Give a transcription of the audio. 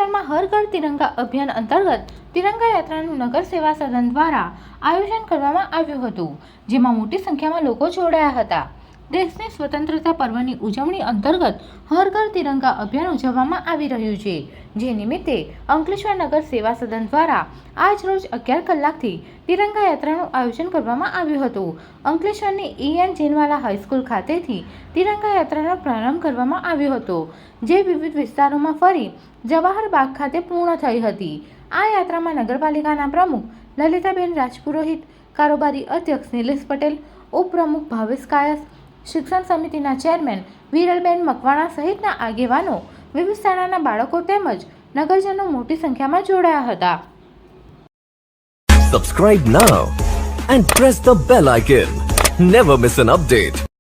અંકલેશ્વરમાં હર ઘર તિરંગા અભિયાન અંતર્ગત તિરંગા યાત્રાનું નગર સેવા સદન દ્વારા આયોજન કરવામાં આવ્યું હતું, જેમાં મોટી સંખ્યામાં લોકો જોડાયા હતા. દેશની સ્વતંત્રતા પર્વની ઉજવણી અંતર્ગત હર ઘર તિરંગા અભિયાન ઉજવવામાં આવી રહ્યું છે, જે નિમિત્તે અંકલેશ્વર નગર સેવા સદન દ્વારા આજ રોજ 11 કલાકથી તિરંગા યાત્રાનું આયોજન કરવામાં આવ્યું હતું. અંકલેશ્વરની EN જેનવાલા હાઈસ્કૂલ ખાતેથી તિરંગા યાત્રાનો પ્રારંભ કરવામાં આવ્યો હતો, જે વિવિધ વિસ્તારોમાં ફરી જવાહર બાગ ખાતે પૂર્ણ થઈ હતી. આ યાત્રામાં નગરપાલિકાના પ્રમુખ લલિતાબેન રાજપુરોહિત, કારોબારી અધ્યક્ષ નિલેશ પટેલ, ઉપપ્રમુખ ભાવેશ કાયસ, શિક્ષણ સમિતિના ચેરમેન વિરલબેન મકવાણા સહિતના આગેવાનો, વિવિધ શાળાના બાળકો તેમજ નગરજનો મોટી સંખ્યામાં જોડાયા હતા. Subscribe now and press the bell icon. Never miss an update.